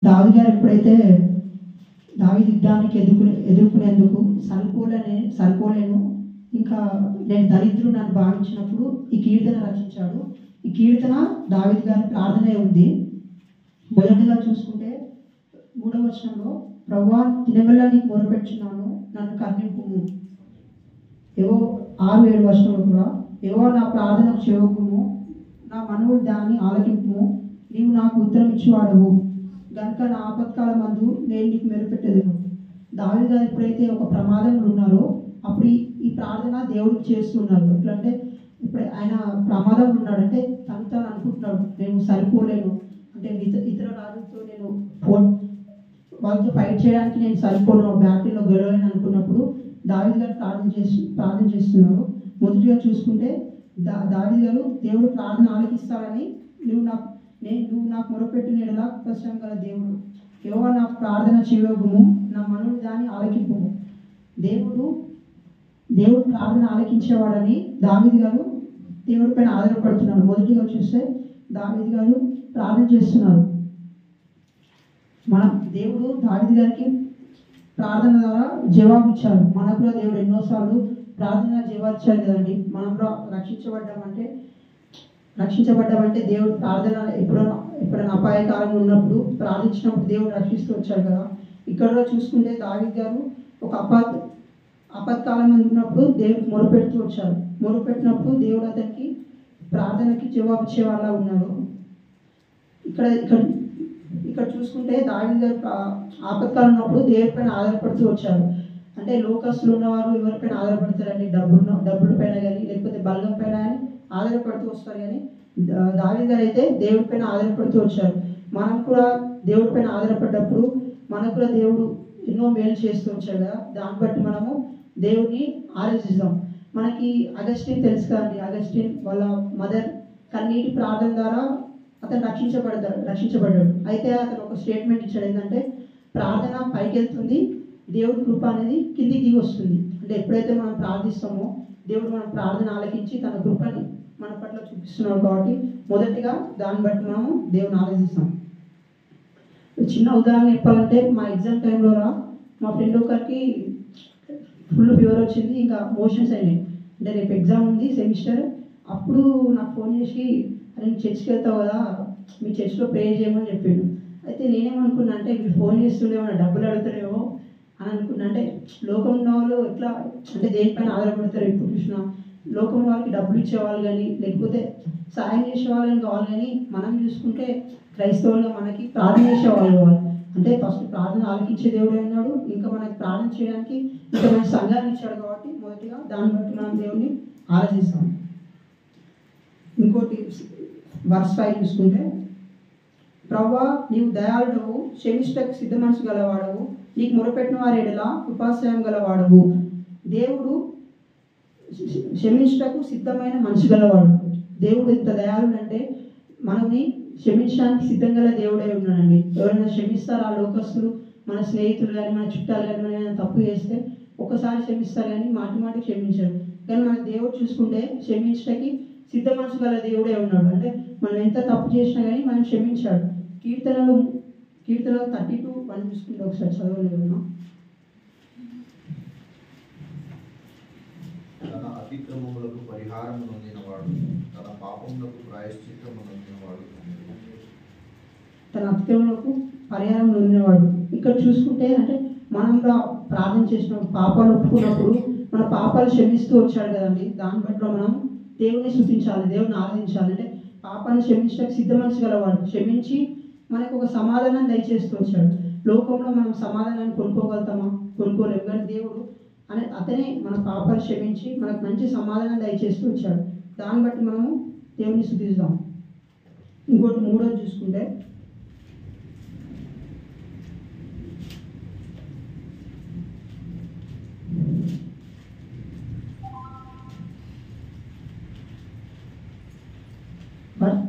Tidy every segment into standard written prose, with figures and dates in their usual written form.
దావీదు గారు ఎప్పుడైతే దావీదు యుద్ధానికి ఎదుర్కొనేందుకు సరిపోలేను, ఇంకా నేను దరిద్రుడు నన్ను భావించినప్పుడు ఈ కీర్తన రచించాడు. ఈ కీర్తన దావీదు గారి ప్రార్థనే ఉంది. మొదటిగా చూసుకుంటే 3వ వచనంలో, ప్రభువా దినమెల్లా నీకు మొరపెట్టుచున్నాను, నన్ను కరుణింపుము. 6-7 వచనంలో కూడా, యెహోవా నా ప్రార్థనకు చెవియొగ్గుము, నా మనవులు దాన్ని ఆలకింపుము, నీవు నాకు ఉత్తరం ఇచ్చువాడవు గనుక నా ఆపత్కాలమందు నేను నీకు మెరుపెట్టెదను. దావీదు గారు ఎప్పుడైతే ఒక ప్రమాదంలో ఉన్నారో అప్పుడు ఈ ప్రార్థన దేవుడికి చేస్తున్నారు. ఎట్లంటే ఇప్పుడు ఆయన ప్రమాదంలో ఉన్నాడంటే తను అనుకుంటున్నాడు, నేను సరిపోలేను, అంటే ఇతర రాజులతో నేను వాళ్ళతో ఫైట్ చేయడానికి నేను సరిపోను, బ్యాటిల్లో గెలవలేను అనుకున్నప్పుడు దావీదు గారు ప్రార్థన చేస్తున్నారు. మొదటిగా చూసుకుంటే దావీదు గారు దేవుడు ప్రార్థన ఆలకిస్తాడని, నువ్వు నాకు మొరపెట్టిన ఎడల కృపాసనం గల దేవుడు, యెహోవా నా ప్రార్థన చెవియొగ్గుము, నా మనవులు దాన్ని ఆలకింపుము. దేవుడు ప్రార్థన ఆలకించేవాడని దావీదు గారు దేవుడి పైన ఆధారపడుతున్నాడు. మొదటిగా చూస్తే దావీదు గారు ప్రార్థన చేస్తున్నారు. దేవుడు దావీదు గారికి ప్రార్థన ద్వారా జవాబు ఇచ్చారు. మనకు కూడా దేవుడు ఎన్నోసార్లు ప్రార్థన జవాబు ఇచ్చారు కదండి. మనం కూడా రక్షించబడ్డామంటే దేవుడు ప్రార్థన ఎప్పుడైనా అపాయకాలంగా ఉన్నప్పుడు ప్రార్థించినప్పుడు దేవుడు రక్షిస్తూ వచ్చాడు కదా. ఇక్కడ చూసుకుంటే దావీదు గారు ఒక ఆపత్కాలం ఉన్నప్పుడు దేవుడికి మొరపెడుతూ వచ్చారు. మొరపెట్టినప్పుడు దేవుడు అతనికి ప్రార్థనకి జవాబు ఇచ్చేవాళ్ళ ఉన్నారు. ఇక్కడ చూసుకుంటే దావీదు గారు ఆపత్కాలం ఉన్నప్పుడు దేవుడి పైన ఆధారపడుతూ వచ్చారు. అంటే లోకస్తులు ఉన్నవారు ఎవరిపైన ఆధారపడతారండి? డబ్బుల పైన కానీ లేకపోతే బలగం పైన కానీ ఆధారపడుతూ వస్తారు. కానీ దావీదు గారు అయితే దేవుడి పైన ఆధారపడుతూ వచ్చారు. మనం కూడా దేవుడి పైన ఆధారపడ్డప్పుడు మనకు కూడా దేవుడు ఎన్నో మేలు చేస్తూ వచ్చాడు కదా. దాన్ని బట్టి మనము దేవుడిని ఆరాధిస్తాం. మనకి అగస్టిన్ తెలుసు కదండి. అగస్టిన్ వాళ్ళ మదర్ కన్నీటి ప్రార్థన ద్వారా అతను రక్షించబడ్డాడు. అయితే అతను ఒక స్టేట్మెంట్ ఇచ్చాడు, ఏంటంటే ప్రార్థన పైకి వెళ్తుంది, దేవుడి కృప అనేది కిందికి దిగి వస్తుంది. అంటే ఎప్పుడైతే మనం ప్రార్థిస్తామో దేవుడు మన ప్రార్థన ఆలకించి తన కృపని మన పట్ల చూపిస్తున్నాడు. కాబట్టి మొదటిగా దాన్ని బట్టి మనము దేవుని ఆరాధిస్తాం. చిన్న ఉదాహరణ చెప్పాలంటే, మా ఎగ్జామ్ టైంలో మా ఫ్రెండ్ ఒకరికి ఫుల్ ఫీవర్ వచ్చింది, ఇంకా మోషన్స్ అయినాయి. అంటే రేపు ఎగ్జామ్ ఉంది సెమిస్టర్. అప్పుడు నాకు ఫోన్ చేసి, అరే చర్చ్కి వెళ్తావు కదా, మీ చర్చ్లో ప్రే చేయమని చెప్పాడు. అయితే నేనేమనుకున్నా అంటే వీళ్ళు ఫోన్ చేస్తుండేమో, డబ్బులు అడుగుతారేమో అని అనుకున్నా. అంటే లోకం ఉన్న వాళ్ళు ఎట్లా అంటే దేనిపైన ఆధారపడతారు? ఇప్పుడు చూసిన లోకం వాళ్ళకి డబ్బులు ఇచ్చేవాళ్ళు కానీ లేకపోతే సాయం చేసేవాళ్ళు కానీ కావాలి. కానీ మనం చూసుకుంటే క్రైస్తవులుగా మనకి ప్రార్థన చేసేవాళ్ళు కావాలి. అంటే ఫస్ట్ ప్రార్థన ఆలకించే దేవుడే ఉన్నాడు, ఇంకా మనకి ప్రార్థన చేయడానికి ఇంకా మంచి సంఘాన్ని ఇచ్చాడు. కాబట్టి మొదటిగా దాన్ని బట్టి మనం దేవుడిని ఆరాధిస్తాం. ఇంకోటి వర్స్ 5 చూసుకుంటే, ప్రభువా నీవు దయాళుడవు, క్షమించుటకు సిద్ధ మనసు గలవాడవు, నీకు మొరపెట్టిన వారి ఎడల కృపాశ్రయం గలవాడవు. దేవుడు క్షమించుటకు సిద్ధమైన మనసు గలవాడు. దేవుడు ఇంత దయాళుడు అంటే మనల్ని క్షమించడానికి సిద్ధం గల దేవుడే ఉన్నాడండి. ఎవరైనా క్షమిస్తారు ఆ లోకస్తులు, మన స్నేహితులు కానీ మన చుట్టాలు కానీ మనం తప్పు చేస్తే ఒకసారి క్షమిస్తారు కానీ మాటి క్షమించారు. కానీ మన దేవుడు చూసుకుంటే క్షమించడానికి సిద్ధ మనసు గల దేవుడే ఉన్నాడు. అంటే మనం ఎంత తప్పు చేసినా కానీ మనం క్షమించాడు. కీర్తనలు 32:1 చూసుకుంటే ఒకసారి చదవలేదన్నా. తన అతిక్రమములకు పరిహారము నొందినవాడు, తన పాపములకు ప్రాయశ్చిత్తము నొందినవాడు. తన అతిక్రమములకు పరిహారం నొందినవాడు. ఇక్కడ చూసుకుంటే అంటే మనం కూడా ప్రార్థన చేసినప్పుడు పాపాలు ఒప్పుకున్నప్పుడు మన పాపాలు క్షమిస్తూ వచ్చాడు కదండి. దాన్ని బట్టి మనం దేవుని స్తుతించాలి, దేవుని ఆరాధించాలి. అంటే పాపాన్ని క్షమించడానికి సిద్ధ మనసు గలవాడు, క్షమించి మనకు ఒక సమాధానాన్ని దయచేస్తూ వచ్చాడు. లోకంలో మనం సమాధానాన్ని కొనుక్కోగలుగుతామా? కొనుక్కోలేము. కానీ దేవుడు అతనే మన పాపాలు క్షమించి మనకు మంచి సమాధానం దయచేస్తూ వచ్చాడు. దాన్ని బట్టి మనము దేవుని స్తుతిస్తాం. ఇంకోటి 3వ చూసుకుంటే,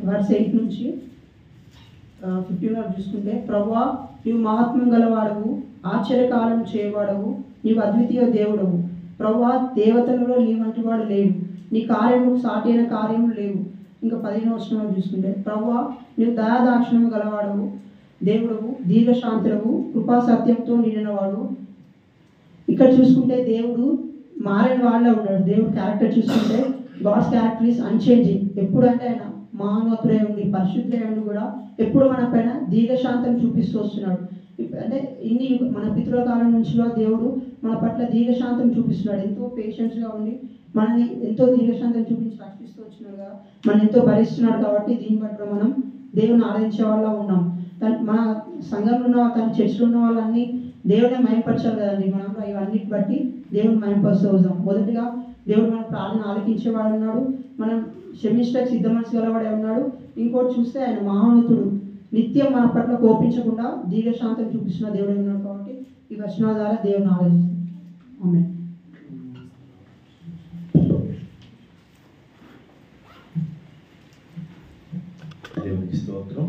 వర్స్ 8 నుంచి 15 వరకు చూసుకుంటే, ప్రభువా నీవు మహాత్మ్యం గలవాడవు, ఆశ్చర్యకాలం చేయవాడవు, నీవు అద్వితీయ దేవుడవు. ప్రభువా దేవతలలో నీ వంటి వాడు లేడు, నీ కార్యములకు సాటి అయిన కార్యములు లేవు. ఇంకా 15వ వచనంలో చూసుకుంటే, ప్రభువా నీవు దయాదాక్షిణ్యము గలవాడవు, దేవుడవు, దీర్ఘశాంతులకు కృపా సత్యంతో నిండినవాడు. ఇక్కడ చూసుకుంటే దేవుడు మారని వాళ్ళ ఉన్నాడు. దేవుడు క్యారెక్టర్ చూసుకుంటే గాడ్స్ క్యారెక్టర్ ఈస్ అన్చేంజింగ్. ఎప్పుడు అంటే ఆయన మహోన్నతుడై ఉండి పరిశుద్ధుడై ఉండి కూడా ఎప్పుడు మన పైన దీర్ఘశాంతం చూపిస్తూ వస్తున్నాడు. అంటే మన పితృల కాలం నుంచి దేవుడు మన పట్ల దీర్ఘశాంతం చూపిస్తున్నాడు. ఎంతో పేషెన్స్గా ఉండి మనల్ని ఎంతో దీర్ఘశాంతం చూపించి రక్షిస్తూ వచ్చినాడు కదా, మనం ఎంతో భరిస్తున్నాడు. కాబట్టి దీన్ని బట్టి మనం దేవుని ఆరాధించే వాళ్ళ ఉన్నాం. మన సంఘంలో ఉన్న తన చర్చలో ఉన్న వాళ్ళన్నీ దేవుడిని మయంపరచాలి కదండి. మనం ఇవన్నిటి బట్టి దేవుని మయంపరుస్తూ వస్తాం. మొదటిగా దేవుడు మన ప్రార్థన ఆలకించేవాడు ఉన్నాడు, మనం క్షమించడానికి సిద్ధ మనసు గలవాడే ఉన్నాడు. ఇంకోటి చూస్తే ఆయన మహోన్నతుడు, నిత్యం మన పట్ల కోపించకుండా దీర్ఘశాంతం చూపిస్తున్న దేవుడు ఉన్నాడు. కాబట్టి ఈ వచనాల ద్వారా దేవుని ఆలోచిస్తాం. ఆమేన్. దేవునికి స్తోత్రం.